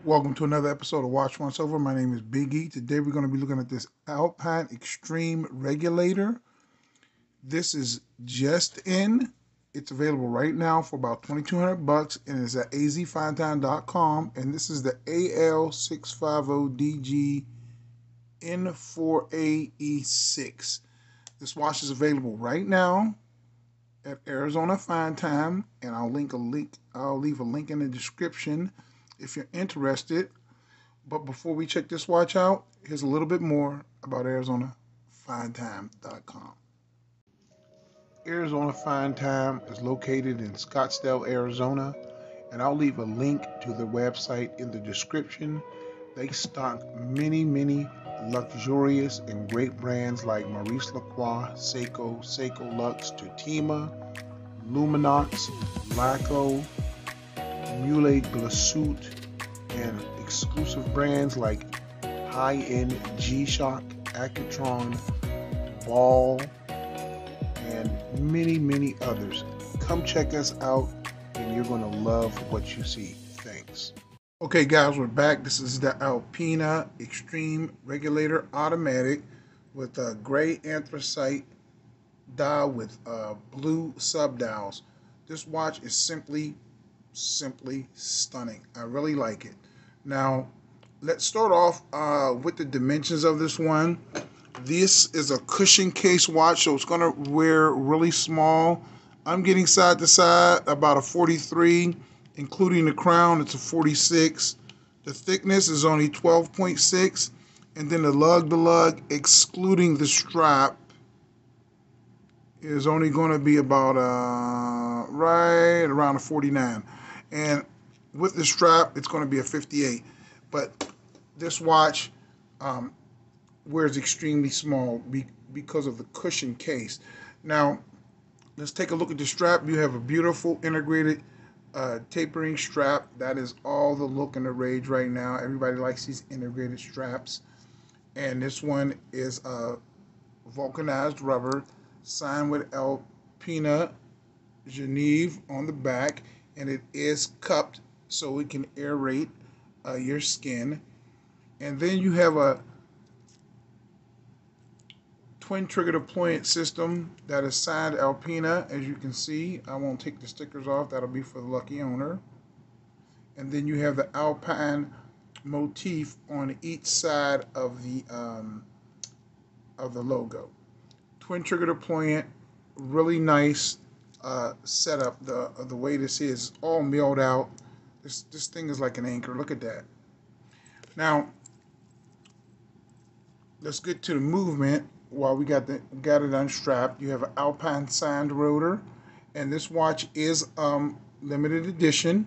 Welcome to another episode of Watch Once Over. My name is Big E. Today we're going to be looking at this Alpine Extreme Regulator. This is just in. It's available right now for about $2,200 and it's at azfinetime.com. And this is the AL-650DGN4AE6. This watch is available right now at Arizona Fine Time, and I'll leave a link in the description if you're interested. But before we check this watch out, here's a little bit more about ArizonaFineTime.com. Arizona Fine Time is located in Scottsdale, Arizona, and I'll leave a link to the website in the description. They stock many luxurious and great brands like Maurice Lacroix, Seiko, Seiko Lux, Tutima, Luminox, Laco, Mule Glasuit, and exclusive brands like high-end G-Shock, Accutron, Ball, and many others. Come check us out and you're going to love what you see. Thanks. Okay guys, we're back. This is the Alpina Extreme Regulator Automatic with a gray anthracite dial with blue sub dials. This watch is simply stunning. I really like it. Now let's start off with the dimensions of this one. This is a cushion case watch, so it's going to wear really small. I'm getting side to side about a 43, including the crown. It's a 46. The thickness is only 12.6, and then the lug to lug, excluding the strap, is only going to be about right around a 49, and with the strap it's going to be a 58. But this watch wears extremely small because of the cushion case. Now let's take a look at the strap. You have a beautiful integrated tapering strap. That is all the look and the rage right now. Everybody likes these integrated straps, and this one is vulcanized rubber, signed with Alpina Geneve on the back, and it is cupped so it can aerate your skin. And then you have a twin trigger deployment system that is signed Alpina, as you can see. I won't take the stickers off, that'll be for the lucky owner. And then you have the Alpine motif on each side of the logo. Twin trigger deployment, really nice setup. The way this is all milled out. This thing is like an anchor. Look at that. Now let's get to the movement. While we got it unstrapped, you have an Alpine signed rotor, and this watch is limited edition.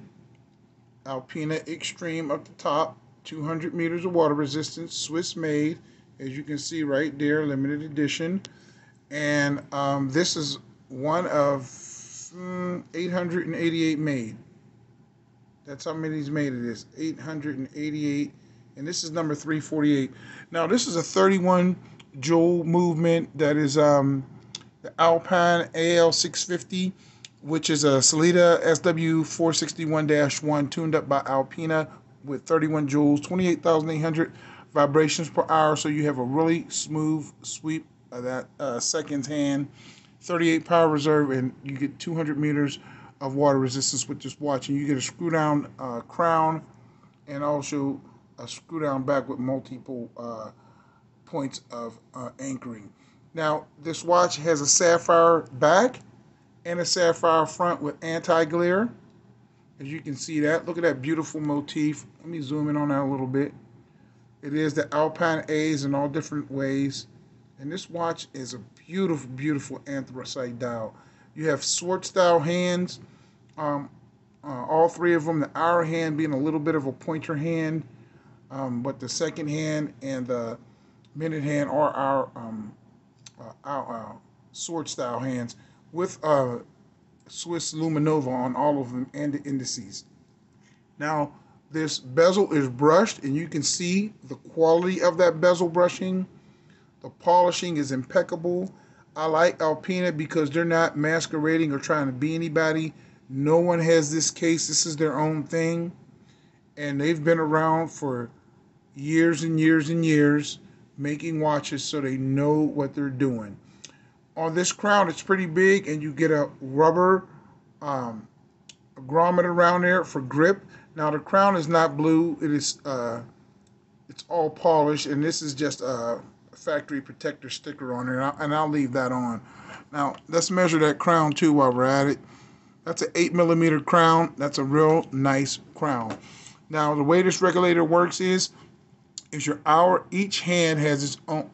Alpina Extreme up the top, 200 meters of water resistance, Swiss made, as you can see right there, limited edition. And this is one of 888 made. That's how many he's made it is, 888, and this is number 348. Now this is a 31 joule movement. That is the Alpine AL-650, which is a Salida SW461-1 tuned up by Alpina with 31 joules, 28,800 vibrations per hour. So you have a really smooth sweep of that second hand, 38 power reserve, and you get 200 meters of water resistance with this watch. And you get a screw down crown and also a screw down back with multiple points of anchoring. Now this watch has a sapphire back and a sapphire front with anti-glare, as you can see that. Look at that beautiful motif. Let me zoom in on that a little bit. It is the Alpine A's in all different ways, and this watch is a beautiful anthracite dial. You have sword style hands, all three of them, the hour hand being a little bit of a pointer hand, but the second hand and the minute hand are our sword style hands with Swiss Luminova on all of them and the indices. Now this bezel is brushed, and you can see the quality of that bezel brushing. The polishing is impeccable. I like Alpina because they're not masquerading or trying to be anybody. No one has this case. This is their own thing. and they've been around for years and years and years making watches, so they know what they're doing. On this crown, it's pretty big, and you get a rubber grommet around there for grip. Now the crown is not blue; it is it's all polished, and this is just a factory protector sticker on there, and I'll leave that on. Now let's measure that crown too while we're at it. That's an 8mm crown. That's a real nice crown. Now the way this regulator works is your hour. Each hand has its own.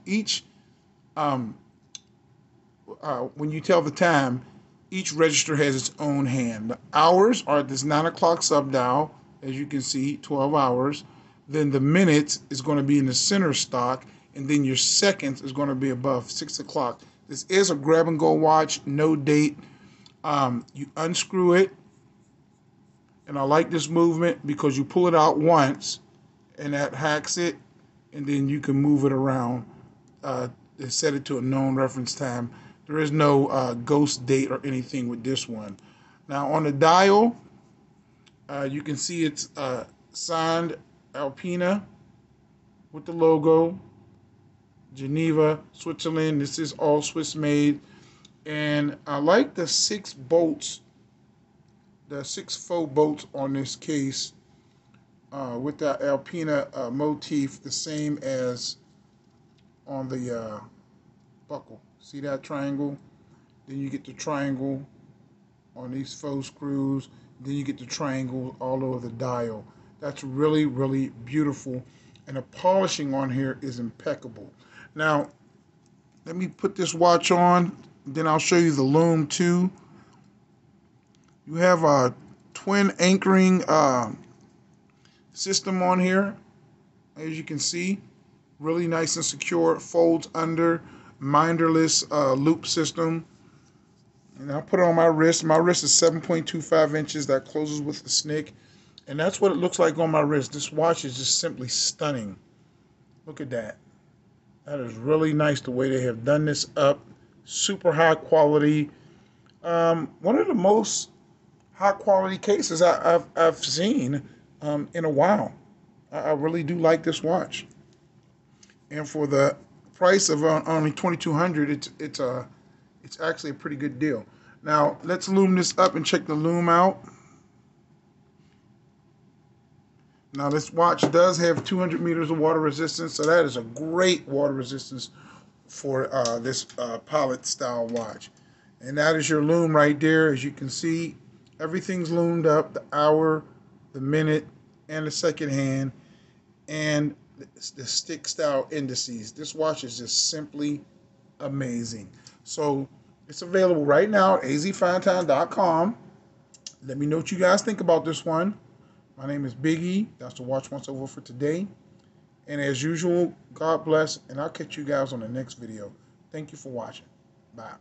When you tell the time, each register has its own hand. The hours are this 9 o'clock subdial, as you can see, 12 hours. Then the minutes is going to be in the center stock, and then your seconds is going to be above 6 o'clock. This is a grab and go watch, no date. You unscrew it, and I like this movement because you pull it out once, and that hacks it, and then you can move it around and set it to a known reference time. There is no ghost date or anything with this one. Now on the dial, you can see it's signed Alpina with the logo, Geneva, Switzerland. This is all Swiss made. And I like the 6 bolts, the 6 faux bolts on this case with that Alpina motif, the same as on the buckle. See that triangle? Then you get the triangle on these faux screws. Then you get the triangle all over the dial. That's really, really beautiful. And the polishing on here is impeccable. Now, let me put this watch on. Then I'll show you the loom too. You have a twin anchoring system on here, as you can see. Really nice and secure. Folds under. Minderless loop system. And I'll put it on my wrist. My wrist is 7.25 inches. That closes with the snick. And that's what it looks like on my wrist. This watch is just simply stunning. Look at that. That is really nice the way they have done this up. Super high quality. One of the most high quality cases I've seen in a while. I really do like this watch. And for the price of only $2,200, it's actually a pretty good deal. Now let's loom this up and check the loom out. Now this watch does have 200 meters of water resistance, so that is a great water resistance for this pilot style watch. And that is your loom right there. As you can see, everything's loomed up: the hour, the minute, and the second hand, and the stick style indices. This watch is just simply amazing. So it's available right now at azfinetime.com. Let me know what you guys think about this one. My name is Big E. That's the watch once over for today. And as usual, God bless, and I'll catch you guys on the next video. Thank you for watching. Bye.